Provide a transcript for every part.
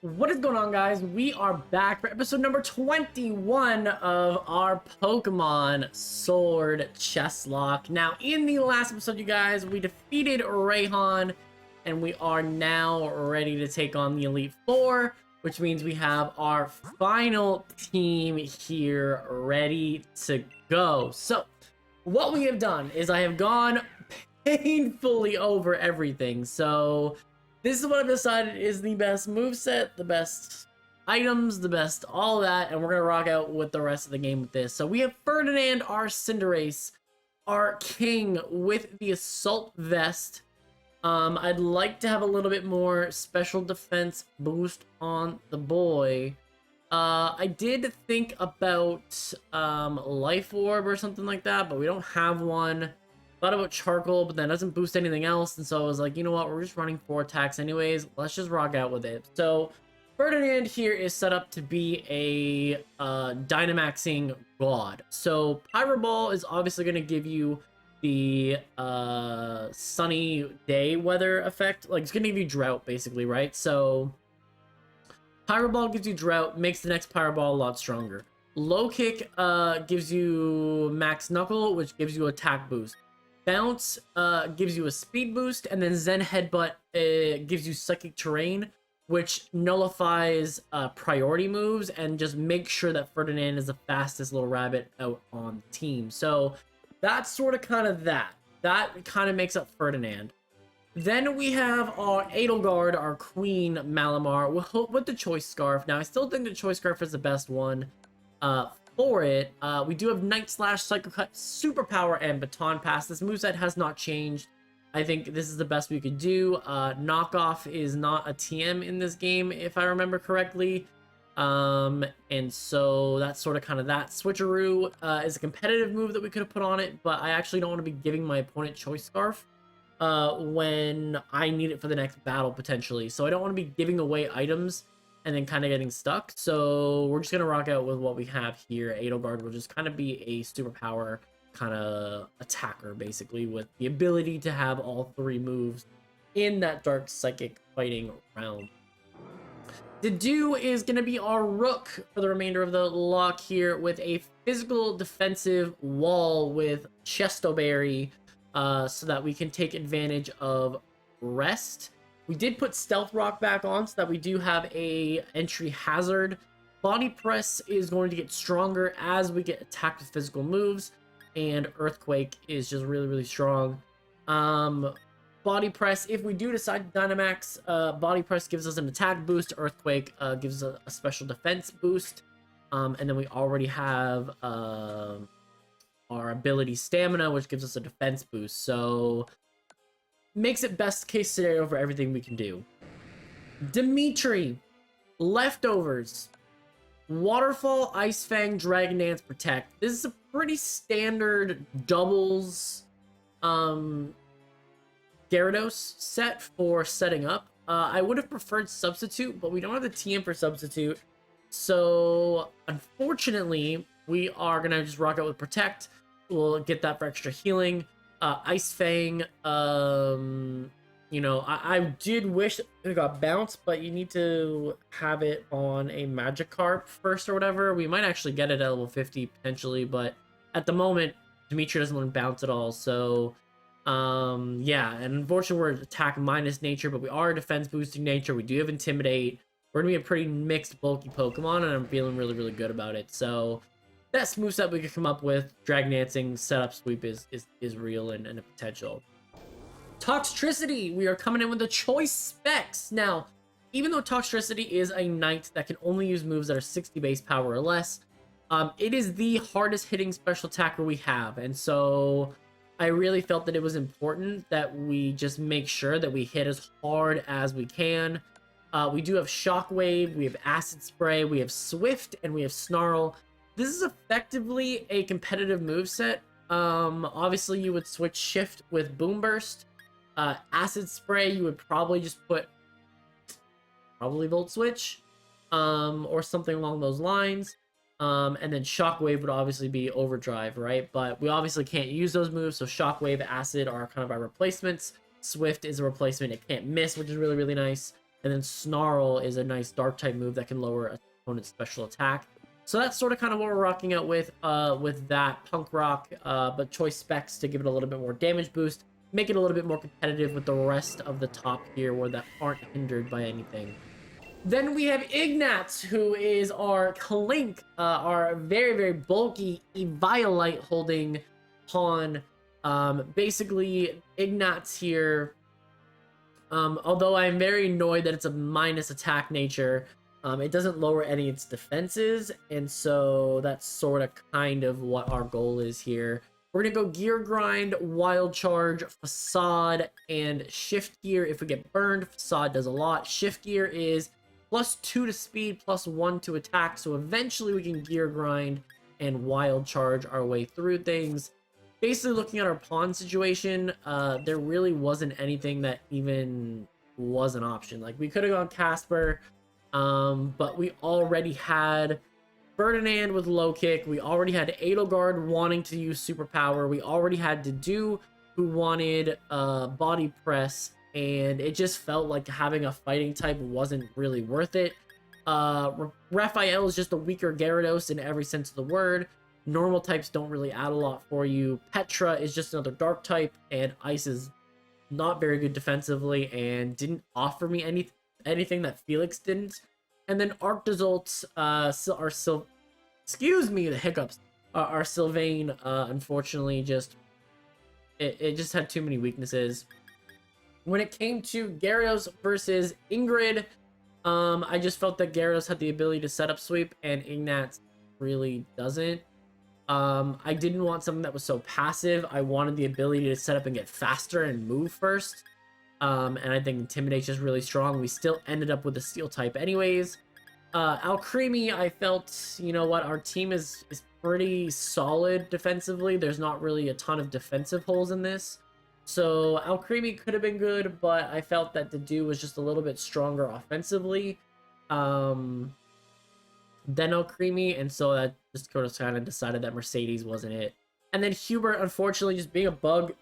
What is going on, guys? We are back for episode number 21 of our Pokemon Sword Chesslock. Now, in the last episode, you guys, we defeated Rayhan, and we are now ready to take on the Elite Four, which means we have our final team here ready to go. So, what we have done is I have gone painfully over everything. So, this is what I've decided is the best moveset, the best items, the best all that, and we're going to rock out with the rest of the game with this. So we have Ferdinand, our Cinderace, our king with the Assault Vest. I'd like to have a little bit more special defense boost on the boy. I did think about Life Orb or something like that, but we don't have one. Thought about Charcoal, but that doesn't boost anything else, and so I was like, you know what, we're just running 4 attacks anyways, let's just rock out with it. So Ferdinand here is set up to be a Dynamaxing God. So Pyro Ball is obviously going to give you the sunny day weather effect, like it's going to give you drought basically, right? So Pyro Ball gives you drought, makes the next Pyro Ball a lot stronger. Low Kick gives you Max Knuckle, which gives you attack boost. Bounce gives you a speed boost, and then Zen Headbutt gives you Psychic Terrain, which nullifies priority moves and just makes sure that Ferdinand is the fastest little rabbit out on the team. So that's sort of kind of that. That kind of makes up Ferdinand. Then we have our Edelgard, our Queen Malamar, with the Choice Scarf. Now, I still think the Choice Scarf is the best one. For it, we do have Night Slash, Psycho Cut, Superpower, and Baton Pass. This moveset has not changed. I think this is the best we could do. Knockoff is not a TM in this game, if I remember correctly. And so that's sort of kind of that. Switcheroo is a competitive move that we could have put on it, but I actually don't want to be giving my opponent Choice Scarf when I need it for the next battle, potentially. So I don't want to be giving away items and then kind of getting stuck. So we're just going to rock out with what we have here. Edelgard will just kind of be a superpower kind of attacker, basically, with the ability to have all 3 moves in that Dark Psychic fighting round. Dedue is going to be our Rook for the remainder of the lock here with a physical defensive wall with Chestoberry so that we can take advantage of rest. We did put Stealth Rock back on so that we do have a entry hazard. Body Press is going to get stronger as we get attacked with physical moves, and Earthquake is just really, really strong. Body Press, if we do decide to Dynamax, Body Press gives us an attack boost. Earthquake gives us a special defense boost. And then we already have our ability Stamina, which gives us a defense boost. So makes it best case scenario for everything we can do. Dimitri, Leftovers, Waterfall, Ice Fang, Dragon Dance, Protect. This is a pretty standard doubles Gyarados set for setting up. I would have preferred Substitute, but we don't have the TM for Substitute. So unfortunately, we are gonna just rock out with Protect. We'll get that for extra healing. Ice Fang, you know, I did wish it got bounced, but you need to have it on a Magikarp first or whatever. We might actually get it at level 50 potentially, but at the moment, Dimitri doesn't want to bounce at all. So, yeah, and unfortunately, we're attack minus nature, but we are defense boosting nature. We do have Intimidate. We're gonna be a pretty mixed, bulky Pokemon, and I'm feeling really, really good about it. So, best moveset we could come up with, Dragon Dancing, Setup Sweep is real and a potential. Toxtricity, we are coming in with the Choice Specs. Now, even though Toxtricity is a knight that can only use moves that are 60 base power or less, it is the hardest hitting special attacker we have. And so I really felt that it was important that we just make sure that we hit as hard as we can. We do have Shockwave, we have Acid Spray, we have Swift, and we have Snarl. This is effectively a competitive moveset. Obviously, you would switch Shift with Boom Burst. Acid Spray, you would probably just put Volt Switch, or something along those lines. And then Shockwave would obviously be Overdrive, right? But we obviously can't use those moves, so Shockwave, Acid are kind of our replacements. Swift is a replacement. It can't miss, which is really, really nice. And then Snarl is a nice dark type move that can lower an opponent's special attack. So that's sort of kind of what we're rocking out with that Punk Rock, but choice specs to give it a little bit more damage boost, make it a little bit more competitive with the rest of the top here where that aren't hindered by anything. Then we have Ignatz, who is our Clink, our very, very bulky Eviolite holding pawn. Basically, Ignatz here, although I'm very annoyed that it's a minus attack nature, it doesn't lower any of its defenses, and so that's sort of kind of what our goal is here. We're gonna go Gear Grind, Wild Charge, Facade, and Shift Gear. If we get burned, Facade does a lot. Shift Gear is +2 to speed, +1 to attack, so eventually we can Gear Grind and Wild Charge our way through things. Basically, looking at our pawn situation, there really wasn't anything that even was an option. Like, we could have gone Casper, but we already had Ferdinand with low kick. We already had Edelgard wanting to use superpower. We already had Dedu, who wanted body press, and it just felt like having a fighting type wasn't really worth it. Raphael is just a weaker Gyarados in every sense of the word. Normal types don't really add a lot for you. Petra is just another dark type, and Ice is not very good defensively and didn't offer me anything that Felix didn't. And then Arctazolts excuse me, the hiccups. Our Sylvain, unfortunately, it just had too many weaknesses. When it came to Gyarados versus Ingrid, I just felt that Gyarados had the ability to set up sweep, and Ignatz really doesn't. I didn't want something that was so passive. I wanted the ability to set up and get faster and move first. And I think Intimidate's just really strong. We still ended up with a Steel type anyways. Alcremie, I felt, you know what, our team is pretty solid defensively. There's not really a ton of defensive holes in this. So Alcremie could have been good, but I felt that Dedu was just a little bit stronger offensively than Alcremie, and so that just kind of decided that Mercedes wasn't it. And then Hubert, unfortunately, just being a bug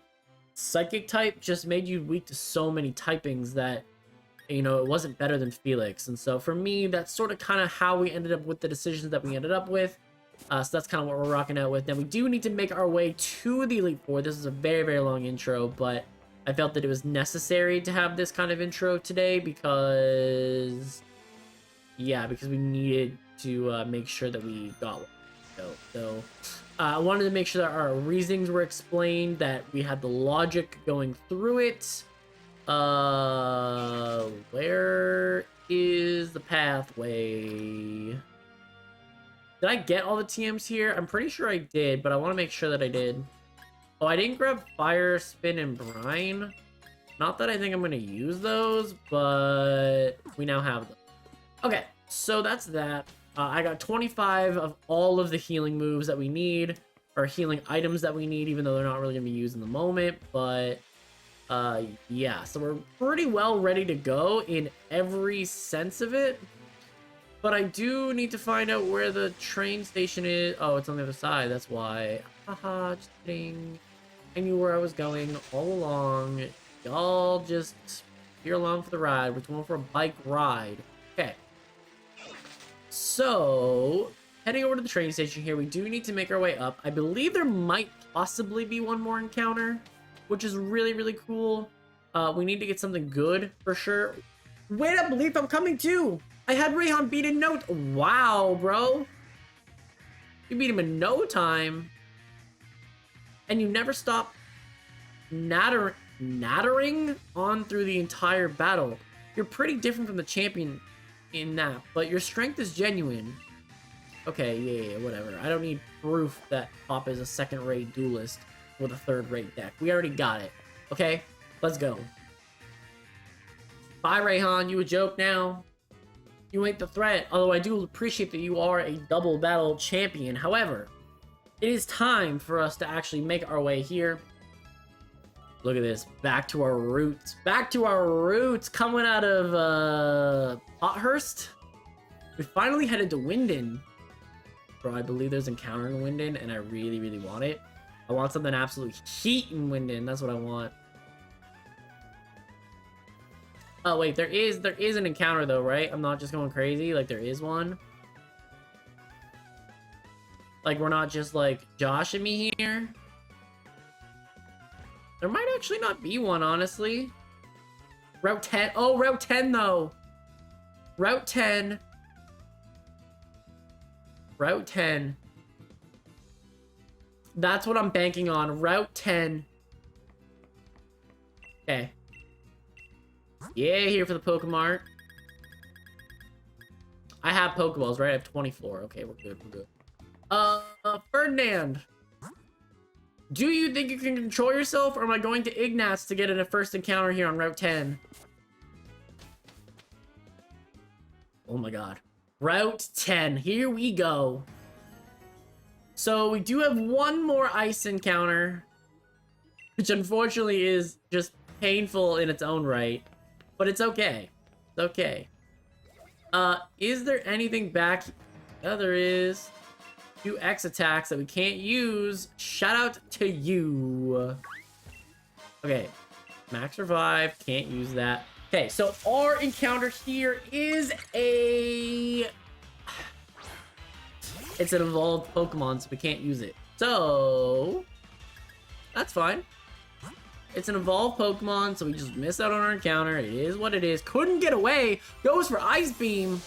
psychic type just made you weak to so many typings that, you know, it wasn't better than Felix. And so for me, that's sort of kind of how we ended up with the decisions that we ended up with. So that's kind of what we're rocking out with. Now we do need to make our way to the Elite Four. This is a very, very long intro, but I felt that it was necessary to have this kind of intro today because, yeah, because we needed to make sure that we got one. So I wanted to make sure that our reasonings were explained, that we had the logic going through it. Where is the pathway? Did I get all the TMs here? I'm pretty sure I did, but I want to make sure that I did. Oh, I didn't grab Fire, Spin, and Brine. Not that I think I'm going to use those, but we now have them. Okay, so that's that. I got 25 of all of the healing moves that we need, or healing items that we need, even though they're not really going to be used in the moment, but yeah, so we're pretty well ready to go in every sense of it. But I do need to find out where the train station is. Oh, it's on the other side, that's why. Haha, just kidding. I knew where I was going all along. Y'all just here along for the ride. We're going for a bike ride. Okay. So, heading over to the train station here, we do need to make our way up. I believe there might possibly be one more encounter, which is really, really cool. We need to get something good for sure. Wait up, Leaf, I'm coming too! I had Rayhan beat in no... Wow, bro. You beat him in no time. And you never stop nattering on through the entire battle. You're pretty different from the champion in that, but your strength is genuine. Okay, yeah, whatever. I don't need proof that Pop is a second-rate duelist with a third-rate deck. We already got it. Okay, let's go. Bye, Rayhan. You a joke now? You ain't the threat, although I do appreciate that you are a double battle champion. However, it is time for us to actually make our way here. Look at this. Back to our roots. Back to our roots. Coming out of Pothurst. We finally headed to Winden. Bro, I believe there's encounter in Winden, and I really, really want it. I want something absolute heat in Winden. That's what I want. Oh wait, there is an encounter though, right? I'm not just going crazy. Like there is one. Like we're not just like joshing me here. There might actually not be one, honestly. Route 10. Oh, Route 10 though. Route 10. Route 10. That's what I'm banking on. Route 10. Okay. Yeah, here for the Pokemon. I have Pokeballs, right? I have 24. Okay, we're good. We're good. Ferdinand. Do you think you can control yourself, or am I going to Ignatz to get in a first encounter here on Route 10? Oh my god. Route 10. Here we go. So we do have one more ice encounter, which unfortunately is just painful in its own right, but it's okay. It's okay. Is there anything back? Yeah, there is. 2 X attacks that we can't use. Shout out to you. Okay. Max revive. Can't use that. Okay, so our encounter here is a... It's an evolved Pokemon, so we can't use it. So... That's fine. It's an evolved Pokemon, so we just missed out on our encounter. It is what it is. Couldn't get away. Goes for Ice Beam.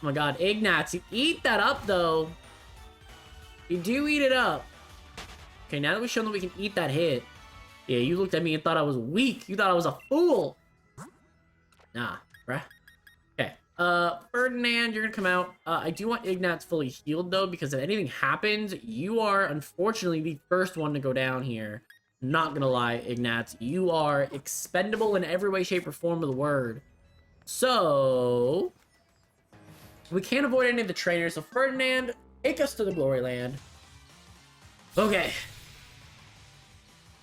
Oh my god, Ignatz, you eat that up, though. You do eat it up. Okay, now that we've shown that we can eat that hit. Yeah, you looked at me and thought I was weak. You thought I was a fool. Nah, bruh. Okay, Ferdinand, you're gonna come out. I do want Ignatz fully healed, though, because if anything happens, you are, unfortunately, the first one to go down here. Not gonna lie, Ignatz. You are expendable in every way, shape, or form of the word. So... we can't avoid any of the trainers, so Ferdinand, take us to the Glory Land. Okay.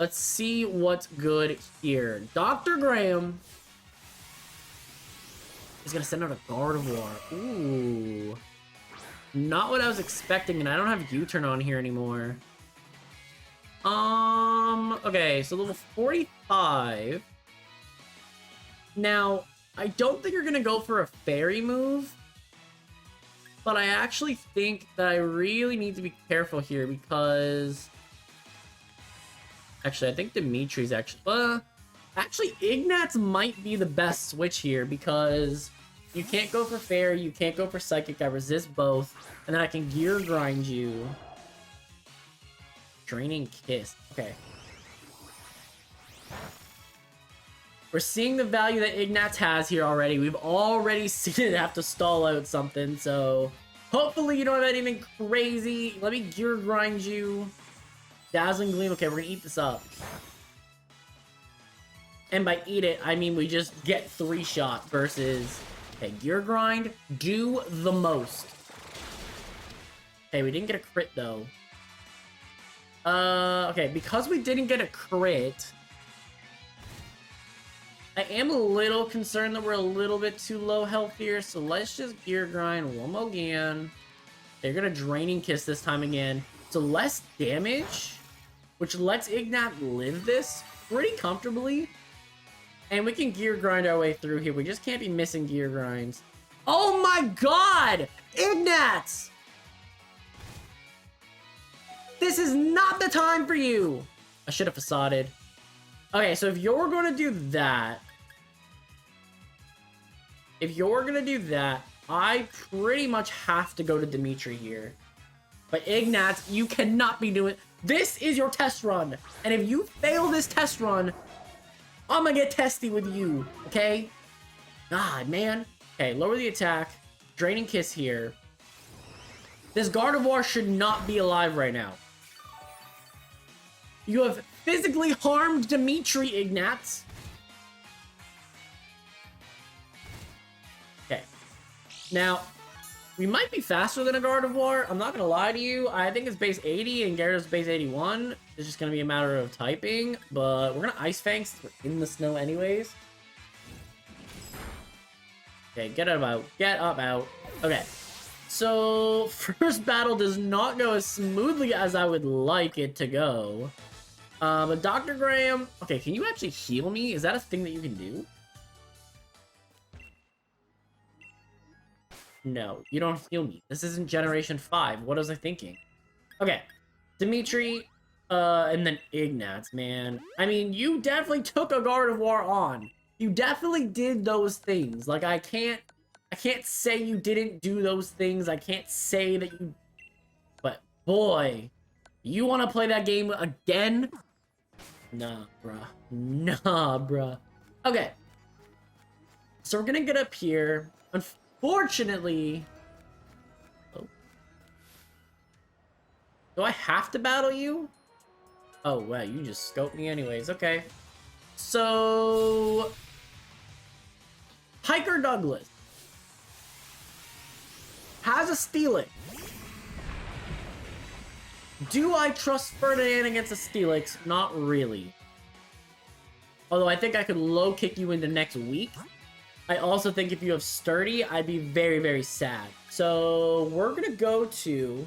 Let's see what's good here. Dr. Graham is going to send out a Gardevoir. Ooh. Not what I was expecting, and I don't have U-turn on here anymore. Okay, so level 45. Now, I don't think you're going to go for a fairy move. But I actually think that I really need to be careful here because... Actually, I think Dimitri's actually... actually, Ignatz might be the best switch here because you can't go for Fairy, you can't go for Psychic, I resist both, and then I can Gear Grind you. Draining Kiss. Okay. We're seeing the value that Ignatz has here already. We've already seen it have to stall out something, so... hopefully you don't have anything crazy. Let me Gear Grind you. Dazzling Gleam. Okay, we're gonna eat this up. And by eat it, I mean we just get 3 shots versus... okay, Gear Grind. Do the most. Okay, we didn't get a crit, though. Okay, because we didn't get a crit... I am a little concerned that we're a little bit too low health here, so let's just Gear Grind one more again. They're gonna Draining Kiss this time again. So less damage, which lets Ignatz live this pretty comfortably. And we can Gear Grind our way through here. We just can't be missing Gear Grinds. Oh my god! Ignatz! This is not the time for you! I should have facaded. Okay, so if you're gonna do that... if you're gonna do that, I pretty much have to go to Dimitri here. But Ignatz, you cannot be doing... this is your test run. And if you fail this test run, I'm gonna get testy with you, okay? God, man. Okay, lower the attack. Draining Kiss here. This Gardevoir should not be alive right now. You have physically harmed Dimitri, Ignatz. Okay. Now, we might be faster than a Gardevoir. I'm not going to lie to you. I think it's base 80 and Gyarados base 81. It's just going to be a matter of typing. But we're going to Ice Fang since we're in the snow anyways. Okay, get up out. Get up out. Okay. So, first battle does not go as smoothly as I would like it to go. But Dr. Graham, okay, can you actually heal me? Is that a thing that you can do? No, you don't heal me. This isn't Generation 5. What was I thinking? Okay, Dimitri, and then Ignatz, man. I mean, you definitely took a Guard of War on. You definitely did those things. Like, I can't say you didn't do those things. I can't say that you... But, boy, you want to play that game again? Nah, bruh. Nah, bruh. Okay. So we're gonna get up here. Unfortunately... Oh. Do I have to battle you? Oh, wow, you just scoped me anyways. Okay. So... Hiker Douglas has a Steelix. Do I trust Ferdinand against a Steelix? Not really. Although I think I could low kick you into next week. I also think if you have Sturdy, I'd be very, very sad. So we're gonna go to...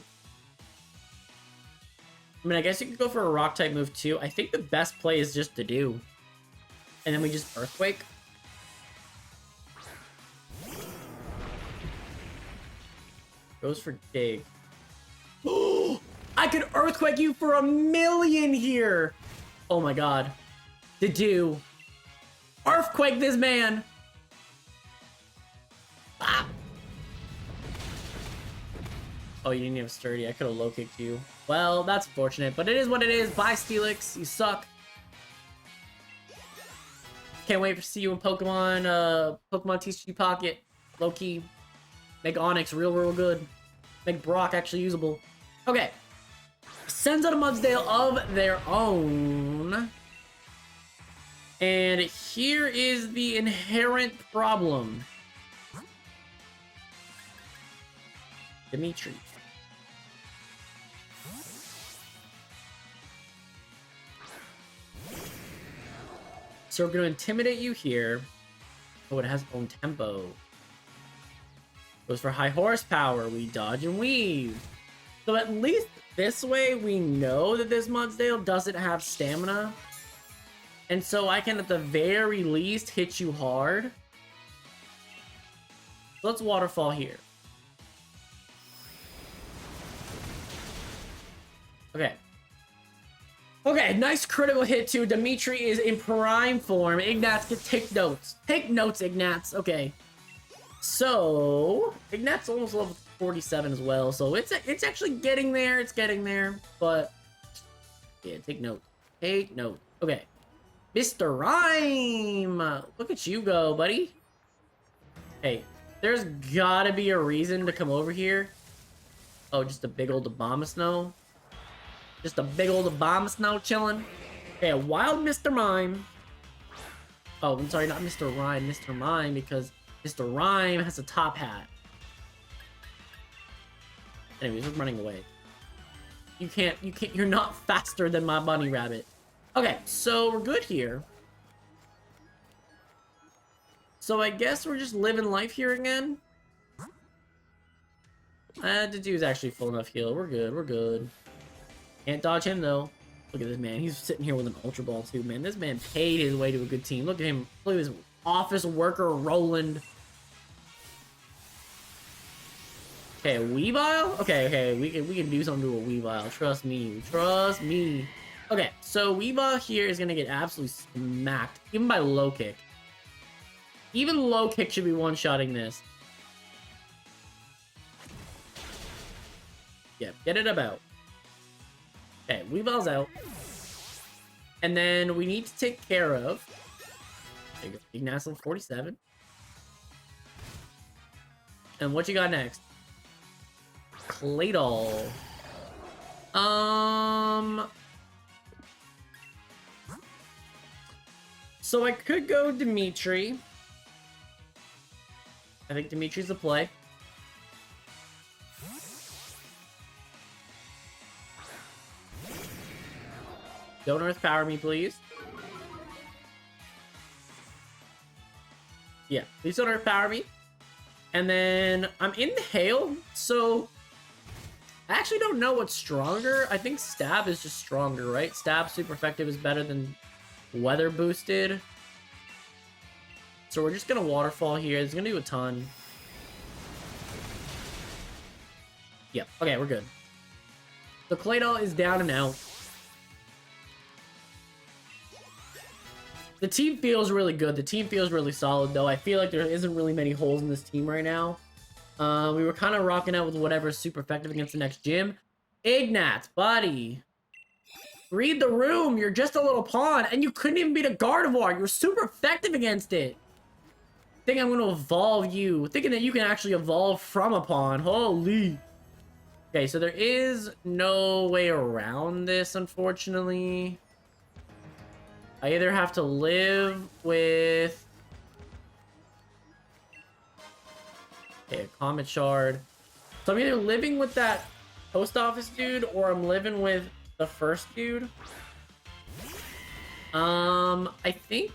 I mean, I guess you could go for a rock type move too. I think the best play is just to do. And then we just Earthquake. Goes for Dig. Oh! I could Earthquake you for 1,000,000 here! Oh my god. To do. Earthquake this man! Ah! Oh, you didn't have Sturdy. I could have low kicked you. Well, that's fortunate, but it is what it is. Bye, Steelix. You suck. Can't wait to see you in Pokemon, Pokemon TCG Pocket. Low key. Make Onyx real, real good. Make Brock actually usable. Okay. Sends out a Mudsdale of their own. And here is the inherent problem. Dimitri. So we're going to intimidate you here. Oh, it has own tempo. Goes for high horsepower. We dodge and weave. So at least this way we know that this Mudsdale doesn't have stamina. And so I can at the very least hit you hard. Let's waterfall here. Okay. Okay, nice critical hit too. Dimitri is in prime form. Ignatz can take notes. Take notes, Ignatz. Okay. So, Ignatz almost level 47 as well. So it's actually getting there. It's getting there. But, yeah, take note. Take note. Okay. Mr. Rhyme! Look at you go, buddy. Hey, there's gotta be a reason to come over here. Oh, just a big old Abomasnow. Just a big old Abomasnow chilling. Okay, a wild Mr. Mime. Oh, I'm sorry, not Mr. Rhyme, Mr. Mime, because Mr. Rhyme has a top hat. Anyways, we're running away. You can't, you're not faster than my bunny rabbit. Okay, so we're good here. So I guess we're just living life here again. Dedu's actually full enough heal. We're good, we're good. Can't dodge him though. Look at this man. He's sitting here with an Ultra Ball too, man. This man paid his way to a good team. Look at him. Look at this office worker Roland. Okay, a Weavile? Okay, we can do something to a Weavile. Trust me. Trust me. Okay, so Weavile here is gonna get absolutely smacked, even by low kick. Even low kick should be one-shotting this. Yeah, get it about. Okay, Weavile's out. And then we need to take care of... There you go, Ignatz level 47. And what you got next? Claydol. So I could go Dimitri. I think Dimitri's the play. Don't Earth Power me, please. Yeah, please don't Earth Power me. And then I'm in the hail, so I actually don't know what's stronger. I think stab is just stronger, right? Stab super effective is better than weather boosted. So we're just gonna waterfall here. It's gonna do a ton. Yep. Okay, we're good. So Claydol is down and out. The team feels really good. The team feels really solid, though. I feel like there isn't really many holes in this team right now. We were kind of rocking out with whatever's super effective against the next gym. Ignat, buddy. Read the room. You're just a little pawn, and you couldn't even beat a Gardevoir. You were super effective against it. Think I'm going to evolve you. Thinking that you can actually evolve from a pawn. Holy. Okay, so there is no way around this, unfortunately. I either have to live with... Okay, a Comet Shard. So I'm either living with that post office dude, or I'm living with the first dude. I think...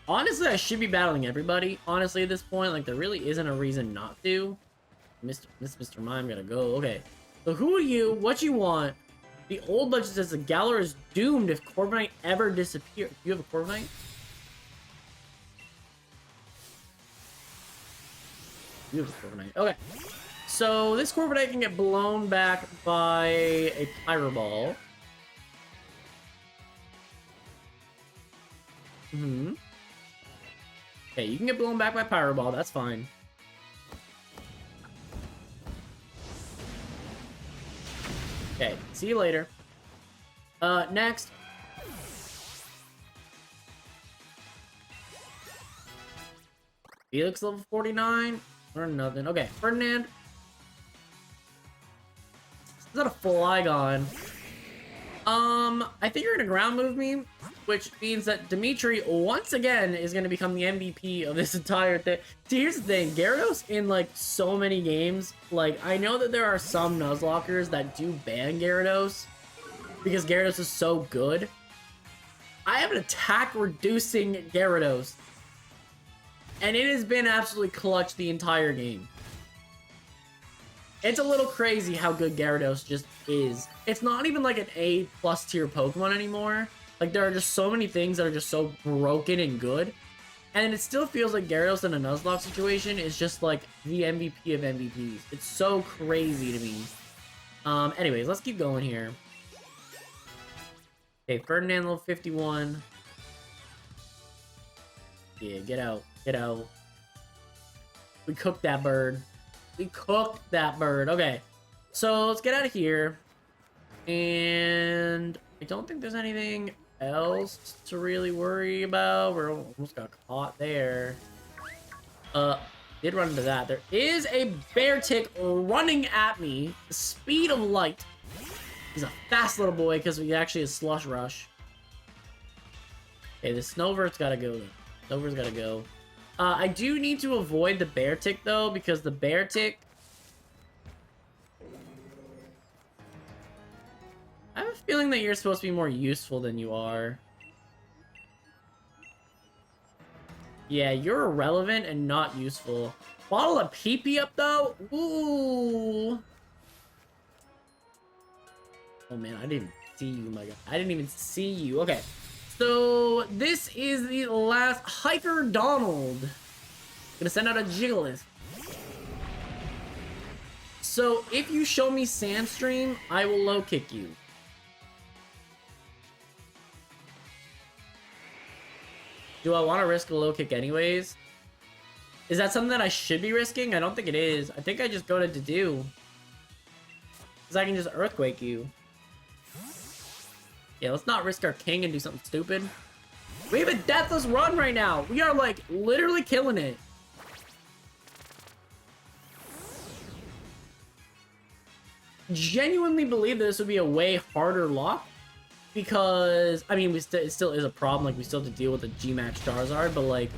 Honestly, I should be battling everybody. Honestly, at this point, like, there really isn't a reason not to. Mr. Mime gotta go. Okay. So who are you? What you want? The old legend says the Galar is doomed if Corviknight ever disappears. You have a Corviknight? You have a Corviknight. Okay. So this Corviknight can get blown back by a Pyro Ball. Okay, you can get blown back by Pyro Ball. That's fine. Okay, see you later. Next. Felix level 49 or nothing. Okay, Ferdinand. Is that a Flygon? I think you're gonna ground move me, which means that Dimitri once again is gonna become the MVP of this entire thing. See, here's the thing, Gyarados in like so many games, like I know that there are some Nuzlockers that do ban Gyarados because Gyarados is so good. I have an attack reducing Gyarados, and it has been absolutely clutch the entire game. It's a little crazy how good Gyarados just is. It's not even like an A+ tier Pokemon anymore. Like, there are just so many things that are just so broken and good. And it still feels like Gyarados in a Nuzlocke situation is just like the MVP of MVPs. It's so crazy to me. Anyways, let's keep going here. Okay, Ferdinand level 51. Yeah, get out. Get out. We cooked that bird. We cooked that bird. Okay. So let's get out of here. And I don't think there's anything else to really worry about. We're almost got caught there. Did run into that. There is a Beartic running at me. The speed of light. He's a fast little boy because he actually has Slush Rush. Okay, the Snowvert's gotta go. Snowvert's gotta go. I do need to avoid the Beartic though, because the Beartic... I have a feeling that you're supposed to be more useful than you are. Yeah, you're irrelevant and not useful. Bottle of pee-pee up though? Ooh. Oh man, I didn't even see you, my god. I didn't even see you. Okay. So, this is the last Hiker Donald. Gonna send out a Jigglypuff. So, if you show me Sandstream, I will low kick you. Do I want to risk a low kick anyways? Is that something that I should be risking? I don't think it is. I think I just go to Dedue. Because I can just Earthquake you. Yeah, let's not risk our king and do something stupid. We have a deathless run right now. We are, like, literally killing it. Genuinely believe that this would be a way harder lock. Because, I mean, it still is a problem. Like, we still have to deal with the G-Max Charizard. But, like,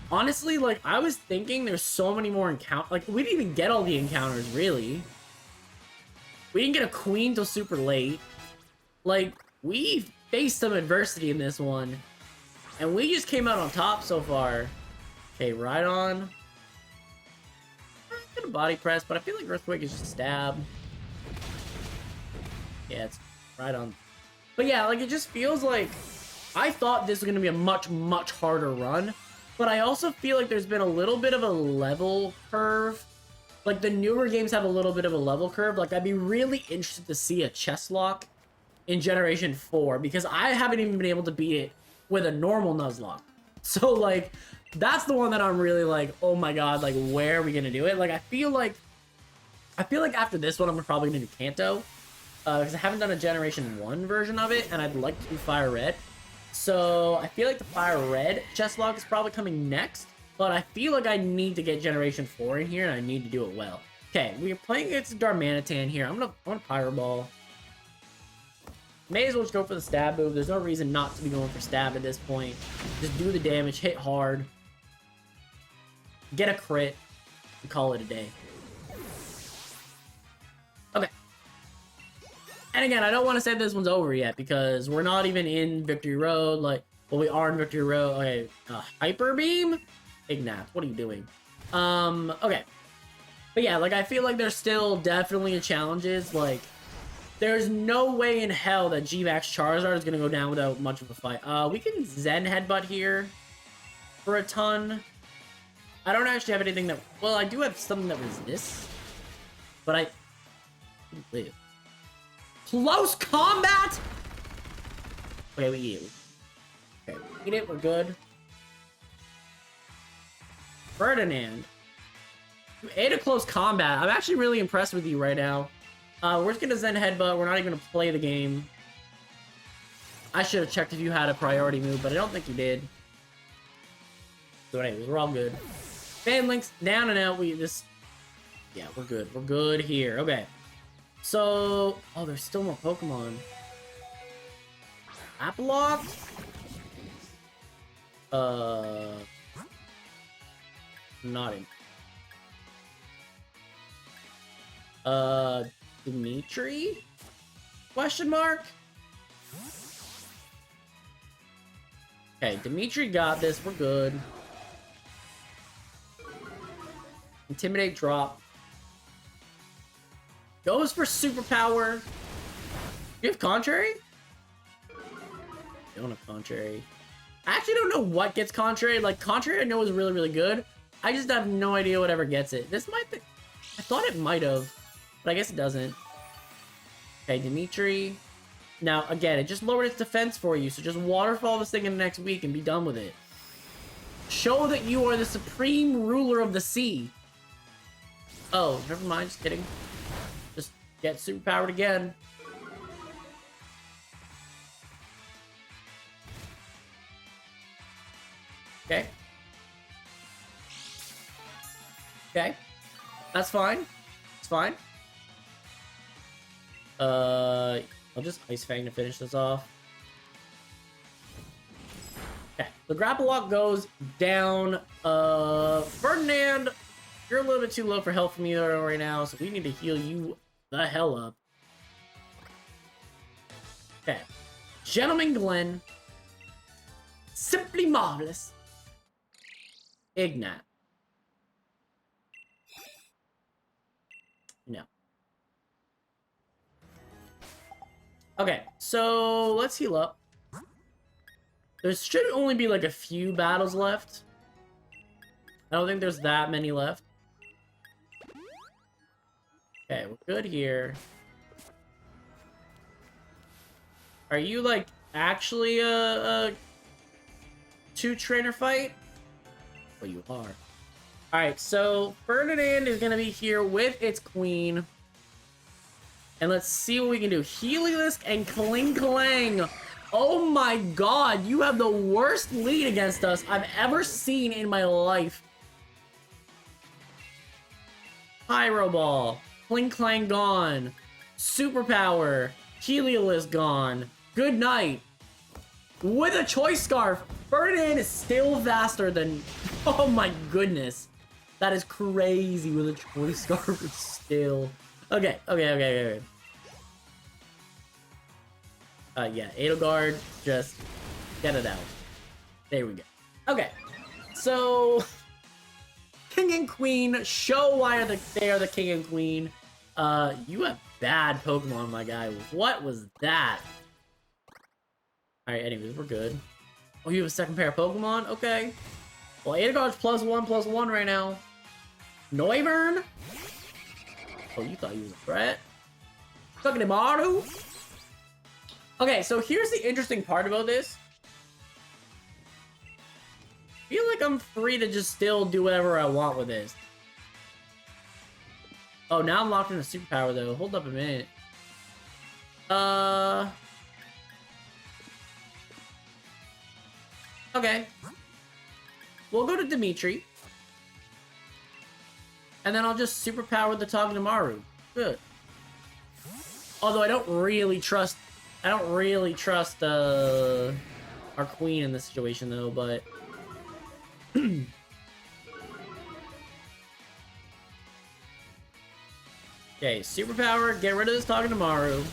honestly, like, I was thinking there's so many more encounters. Like, we didn't even get all the encounters, really. We didn't get a queen till super late. Like... We faced some adversity in this one, and we just came out on top so far. Okay, right on. gonna body press, but I feel like Earthquake is just stab. Yeah, it's right on. But yeah, like, it just feels like I thought this was gonna be a much, much harder run, but I also feel like there's been a little bit of a level curve. Like, the newer games have a little bit of a level curve. Like, I'd be really interested to see a Chesslock in Generation 4, because I haven't even been able to beat it with a normal Nuzlocke. So, like, that's the one that I'm really like, oh my god, like, where are we gonna do it? Like, I feel like after this one, I'm probably gonna do Kanto, because I haven't done a Generation 1 version of it, and I'd like to do Fire Red. So, I feel like the Fire Red Chesslock is probably coming next, but I feel like I need to get Generation 4 in here, and I need to do it well. Okay, we're playing against Darmanitan here. I'm gonna Pyro Ball. May as well just go for the stab move. There's no reason not to be going for stab at this point. Just do the damage, hit hard, get a crit, and call it a day. Okay. And again, I don't want to say this one's over yet, because we're not even in Victory Road. Like, well, we are in Victory Road. Okay, Hyper Beam? Ignat, what are you doing? Okay. But yeah, like, I feel like there's still definitely challenges. Like, there's no way in hell that G-Max Charizard is going to go down without much of a fight. We can Zen Headbutt here for a ton. I don't actually have anything that... Well, I do have something that resists. But I... Live. Close combat?! Okay, we eat it. Okay, we eat it. We're good. Ferdinand. You ate a close combat. I'm actually really impressed with you right now. We're just gonna Zen Headbutt. We're not even gonna play the game. I should have checked if you had a priority move, but I don't think you did. So anyways, we're all good. Fan links down and out. Yeah, we're good. We're good here. Okay. So, oh, there's still more Pokemon. Aplock? Not in. Dimitri? Question mark? Okay, Dimitri got this. We're good. Intimidate drop. Goes for superpower. You have contrary? You don't have contrary. I actually don't know what gets contrary. Like, contrary I know is really, really good. I just have no idea whatever gets it. This might be... I thought it might have, but I guess it doesn't. Okay, Dimitri. Now, again, it just lowered its defense for you, so just waterfall this thing in the next week and be done with it. Show that you are the supreme ruler of the sea. Oh, never mind, just kidding. Just get superpowered again. Okay. Okay. That's fine. It's fine. I'll just Ice Fang to finish this off. Okay. The Grapple Walk goes down. Ferdinand, you're a little bit too low for health for me right now, so we need to heal you the hell up. Okay. Gentleman Glen. Simply marvelous. Ignat. No. Okay, so let's heal up. There should only be like a few battles left. I don't think there's that many left. Okay, we're good here. Are you like actually a two-trainer fight? Well, you are. Alright, so Ferdinand is going to be here with its queen. And let's see what we can do. Heliolisk and Kling Klang. Oh my god, you have the worst lead against us I've ever seen in my life. Pyro Ball. Kling Klang gone. Superpower. Heliolisk gone. Good night. With a Choice Scarf. Ferdinand is still faster than... Oh my goodness. That is crazy with a Choice Scarf still. Okay. Yeah, Edelgard, just get it out. There we go. Okay, so king and queen. Show why they are the king and queen. You have bad Pokemon, my guy. What was that? Alright, anyways, we're good. Oh, you have a second pair of Pokemon? Okay. Well, Adagar's +1/+1 right now. Noivern? Oh, you thought he was a threat? Maru? Okay, so here's the interesting part about this. I feel like I'm free to just still do whatever I want with this. Oh, now I'm locked in a superpower, though. Hold up a minute. Okay. We'll go to Dimitri. And then I'll just superpower the Togedemaru. Good. Although I don't really trust our queen in this situation, though, but... Okay, superpower, get rid of this Togedemaru.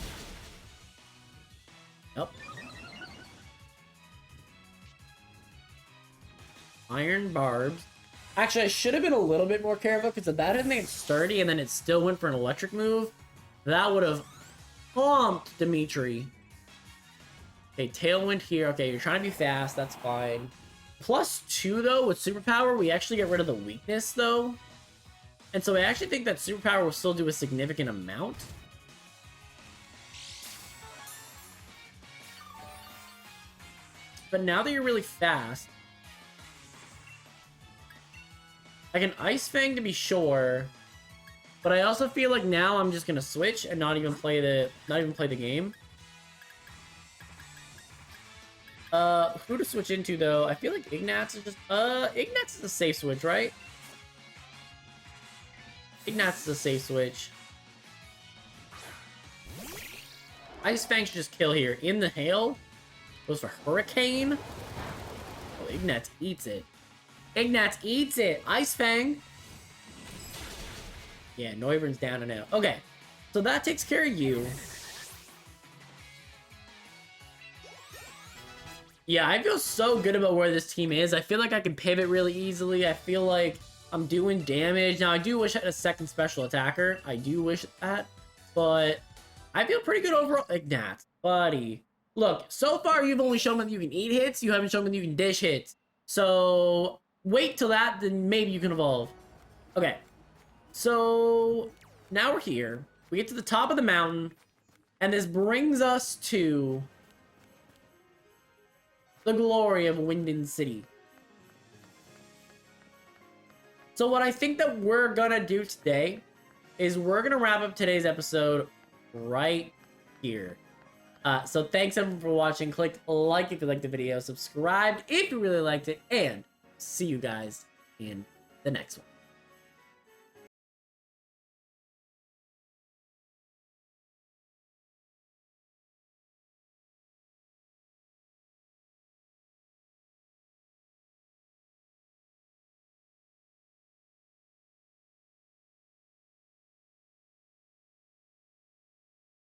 Yep. Iron Barbs. Actually, I should have been a little bit more careful, because if that had made sturdy and then it still went for an electric move, that would have pumped Dimitri. Okay, Tailwind here. Okay, you're trying to be fast. That's fine. +2, though, with Superpower, we actually get rid of the weakness, though. And so I actually think that Superpower will still do a significant amount. But now that you're really fast, I can Ice Fang to be sure, but I also feel like now I'm just gonna switch and not even play the game. Who to switch into though? I feel like Ignatz is just Ignatz is a safe switch, right? Ignatz is a safe switch. Ice Fang should just kill here. In the hail goes for Hurricane. Oh, Ignatz eats it. Ignatz eats it. Ice Fang. Yeah, Noivern's down and out. Okay, so that takes care of you. Yeah, I feel so good about where this team is. I feel like I can pivot really easily. I feel like I'm doing damage. Now, I do wish I had a second special attacker. I do wish that. But I feel pretty good overall. Ignatz, buddy. Look, so far you've only shown me that you can eat hits. You haven't shown me that you can dish hits. So wait till that, then maybe you can evolve. Okay. So now we're here. We get to the top of the mountain. And this brings us to the glory of Winden City. So what I think that we're gonna do today is we're gonna wrap up today's episode right here. So thanks everyone for watching. Click like if you liked the video, subscribe if you really liked it, and see you guys in the next one.